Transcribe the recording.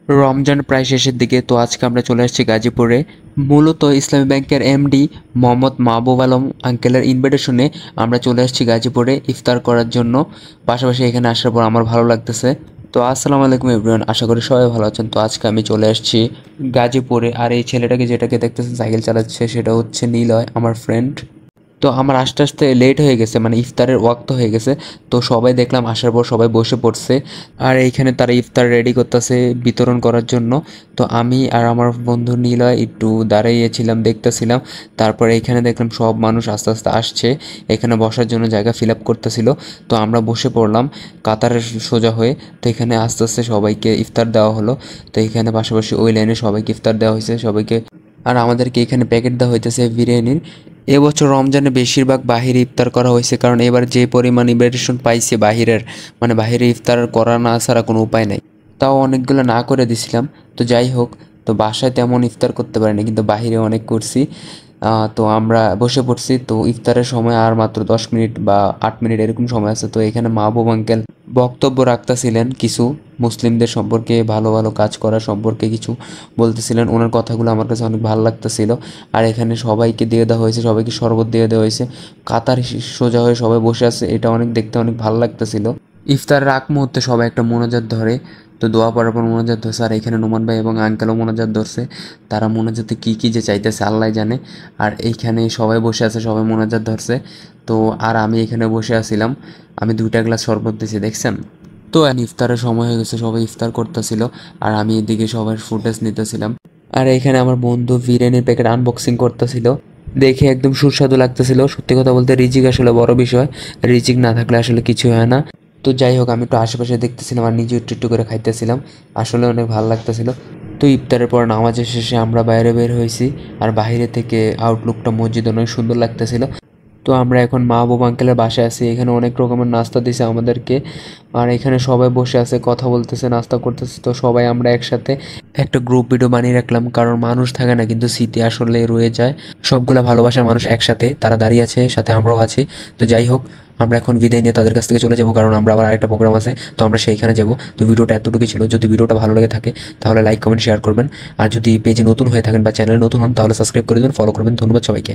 রমজান প্রায় শেষের দিকে, তো আজকে আমরা চলে আসছি গাজীপুরে। মূলত ইসলামী ব্যাংকের এমডি মোহাম্মদ মাহবুব আলম আঙ্কেলের ইনভিটেশনে আমরা চলে আসছি গাজীপুরে ইফতার করার জন্য। পাশাপাশি এখানে আসার পর আমার ভালো লাগতেছে। তো আসসালামু আলাইকুম এভরিওয়ান, আশা করি সবাই ভালো আছেন। তো আজকে আমি চলে আসছি গাজীপুরে, আর এই ছেলেটাকে যেটাকে দেখতেছেন সাইকেল চালাচ্ছে সেটা হচ্ছে নিলয়, আমার ফ্রেন্ড। তো আমার আস্তে আস্তে লেট হয়ে গেছে, মানে ইফতারের ওয়াক্ত হয়ে গেছে। তো সবাই দেখলাম আসার পর সবাই বসে পড়ছে, আর এইখানে তারা ইফতার রেডি করতেছে বিতরণ করার জন্য। তো আমি আর আমার বন্ধু নীলয় একটু দাঁড়িয়েছিলাম, দেখতেছিলাম। তারপরে এইখানে দেখলাম সব মানুষ আস্তে আস্তে আসছে, এখানে বসার জন্য জায়গা ফিল আপ করতেছিল। তো আমরা বসে পড়লাম কাতারের সোজা হয়ে। তো এখানে আস্তে আস্তে সবাইকে ইফতার দেওয়া হলো। তো এখানে পাশাপাশি ওই লাইনে সবাইকে ইফতার দেওয়া হয়েছে সবাইকে। আর আমাদেরকে এখানে প্যাকেট দেওয়া হইতেছে বিরিয়ানির। এবছর রমজানে বেশিরভাগ বাহিরে ইফতার করা হয়েছে, কারণ এবার যে পরিমাণ ইনভাইটেশন পাইছে বাহিরের, মানে বাহিরে ইফতার করা না ছাড়া কোনো উপায় নাই। তাও অনেকগুলো না করে দিছিলাম। তো যাই হোক, তো বাসায় তেমন ইফতার করতে পারিনি, কিন্তু বাহিরে অনেক করছি। তো আমরা বসে পড়ছি। তো ইফতারের সময় আর মাত্র 10 মিনিট বা 8 মিনিট এরকম সময় আছে। তো এখানে মাহবুব আঙ্কেল বক্তব্য রাখতেছিলেন কিছু মুসলিমদের সম্পর্কে, ভালো ভালো কাজ করা সম্পর্কে কিছু বলতেছিলেন। ওনার কথাগুলো আমার কাছে অনেক ভালো লাগতেছিল। আর এখানে সবাইকে দিয়ে দেওয়া হয়েছে, সবাইকে শরবত দিয়ে দেওয়া হয়েছে। কাতার সোজা হয়ে সবাই বসে আছে, এটা অনেক দেখতে অনেক ভালো লাগতেছিল। ইফতারের আগ মুহূর্তে সবাই একটা মোনাজাত ধরে। তো দোয়া পড়ার পর মোনাজাত ধরছে, আর এখানে নোমান ভাই এবং আঙ্কেলও মোনাজাত ধরছে। তারা মোনাজাতে কী কী যে চাইতেছে আল্লাহ জানে। আর এইখানে সবাই বসে আছে, সবাই মোনাজাত ধরছে। তো আর আমি এখানে বসে আছিলাম, আমি 2টা গ্লাস শরবত দিয়েছি, দেখছেন। তো ইফতারের সময় হয়ে গেছে, সবাই ইফতার করতেছিল, আর আমি এদিকে সবার ফুটেজ নিতেছিলাম। আর এখানে আমার বন্ধু বিরিয়ানির প্যাকেট আনবক্সিং করতেছিল, দেখে একদম সুস্বাদু লাগতেছিল। সত্যি কথা বলতে রিজিক আসলে বড় বিষয়, রিজিক না থাকলে আসলে কিছু হয় না। তো যাই হোক, আমি একটু আশেপাশে দেখতেছিলাম আর নিজে একটু একটু করে খাইতেছিলাম, আসলে অনেক ভালো লাগতেছিল। তো ইফতারের পর নামাজের শেষে আমরা বাইরে বের হয়েছি, আর বাইরে থেকে আউটলুকটা মসজিদ অনেক সুন্দর লাগতেছিল। তো আমরা এখন মাহবুব আঙ্কেলের বাসায় আছি, এখানে অনেক রকমের নাস্তা দিছে আমাদেরকে। আর এখানে সবাই বসে আছে, কথা বলতেছে, নাস্তা করতেছে। তো সবাই আমরা একসাথে একটা গ্রুপ ভিডিও বানিয়ে রাখলাম, কারণ মানুষ থাকে না কিন্তু স্মৃতি আসলে রয়ে যায়। সবগুলা ভালোবাসার মানুষ একসাথে তারা দাঁড়িয়ে আছে, সাথে আমরাও আছি। তো যাই হোক, আমরা এখন বিদায় নিয়ে তাদের কাছ থেকে চলে যাবো, কারণ আমরা আবার আরেকটা প্রোগ্রাম আছে, তো আমরা সেইখানে যাবো। তো ভিডিওটা এতটুকুই ছিল। যদি ভিডিওটা ভালো লেগে থাকে তাহলে লাইক কমেন্ট শেয়ার করবেন, আর যদি পেজে নতুন হয়ে থাকেন বা চ্যানেলে নতুন হন তাহলে সাবস্ক্রাইব করে দেবেন, ফলো করবেন। ধন্যবাদ সবাইকে।